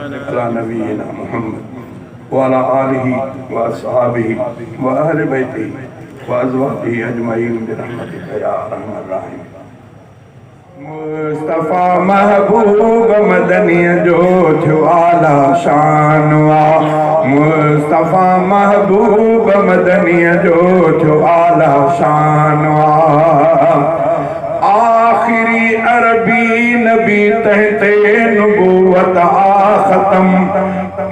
अला नबीना मुहम्मद व अला आलिहि व अस्हाबिहि व अहले बैतिहि व अज़वाजिहि अजमईन बिरहमतिका या अरहमर राहिमीन। मुस्तफ़ा महबूब मदनी जो थियो आला शान वा, मुस्तफ़ा महबूब मदनी जो थियो आला शान वा। आखिरी अरबी नबी तहते नबूवत आखतम,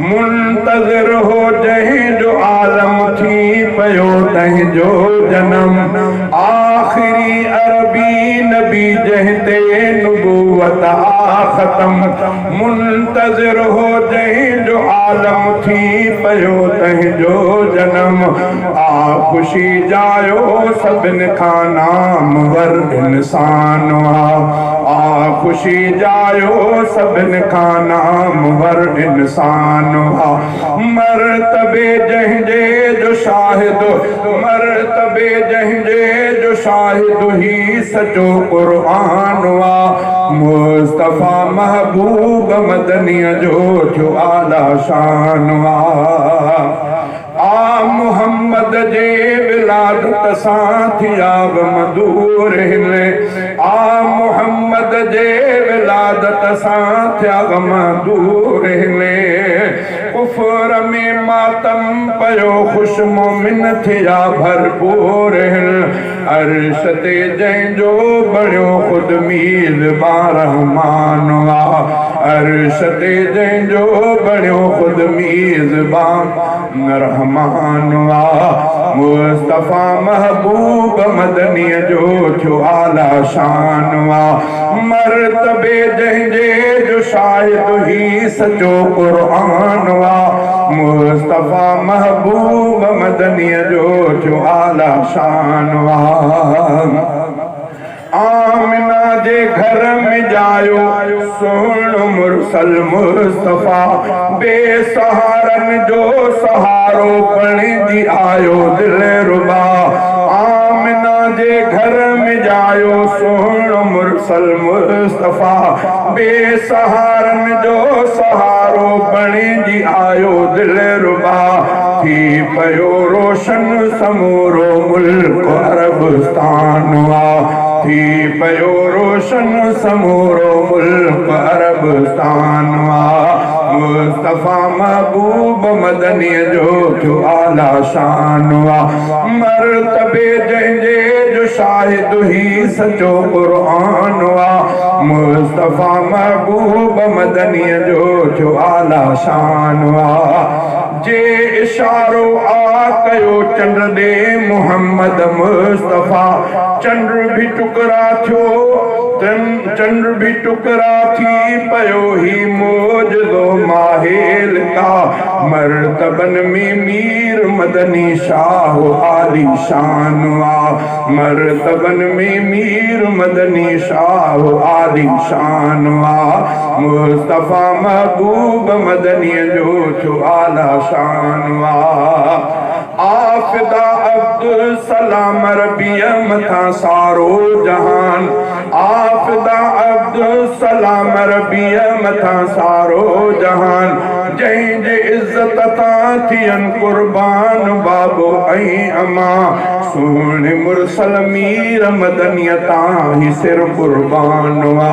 मुंतज़िर हो जहीं जो आलम थी पयो तहीं जो जन्म। आखिरी अरबी नबी जहते नबूवत आखतम, मुंतज़िर हो जहीं जो आलम थी पयो तहीं जो जन्म। आ खुशी जायो सभिन खां नामवर इंसान आ, खुशी जायो सभिन खां नामवर इंसान आ। मरतबे जंहिंजे जो शाहिद, मरतबे जंहिंजे जो शाहिद ही सचो क़ुर्आन आ। मुस्तफ़ा महबूब मदनी जो थियो आला शान आ। मुहम्मद जे विलादत सां थिया गमदूर हिले, मुहम्मद जे विलादत सां थिया गमदूर हिले। कुफर में मातम पयो खुश मोमिन थिया भरपूर हिल। अर्श ते जंहिंजो बणियो खुद मीज़बान रहमान आ, अर्श ते जंहिंजो बणियो खुद मीज़बान रहमान आ। मुस्तफ़ा महबूब मदनी जो थियो आला शान आ। मरतबे जंहिंजे जो शाहिद ही सचो क़ुर्आन आ। मुस्तफ़ा महबूब मदनी जो थियो आला शान आ। आमिना जे घर में जायो सुहिणो मुरसल मुस्तफ़ा, बेसहारन जो सहारो बणिजी आयो दिल रुबा। आमिना जे घर में जायो सुहिणो मुरसल मुस्तफ़ा, बेसहारन जो सहारो बणिजी आयो दिल रुबा। थी पयो रोशन समूरो मुल्क अरबस्तान आ, थी पयो रोशन समूरो मुल्क अरबस्तान आ। मुस्तफ़ा महबूब मदनी जो थियो आला शान आ। मरतबे जंहिंजे जो शाहिद ही सचो क़ुर्आन आ। मुस्तफ़ा महबूब मदनी जो थियो आला शान आ। जे इशारो आ कयो चंड दे मुहम्मद मुस्तफ़ा, चंड भी टुकड़ा थियो, चंड भी टुकड़ा थी पयो ही मोजज़ो माहेल का। मरतबन में मीर मदनी शाह आली शान आ, मरतबन में मीर मदनी शाह आली शान आ। मुस्तफ़ा महबूब मदनी जो थियो आला शान आ। आफिदा अब्दुल सलाम रबिया मथा सारो जहान, आफिदा अब्दुल सलाम रबिया मथा सारो जहान। जंहिंजे इज़्ज़त तां थियन कुर्बान बाबो ऐं अमा, सुहिणे मुरसल मीर मदनी तां ही सिर कुर्बान आ।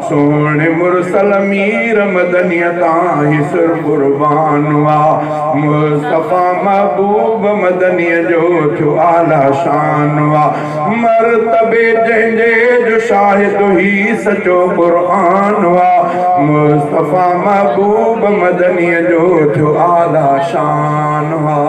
सुहिणे मुरसल मीर मदनी तां ही सिर कुर्बान आ। मुस्तफ़ा महबूब मदनी जो थियो आला शान आ। मरतबे जंहिंजे जो शाहिद ही सचो क़ुर्आन आ। मुस्तफ़ा महबूब मदनी जो थियो आला शान आ।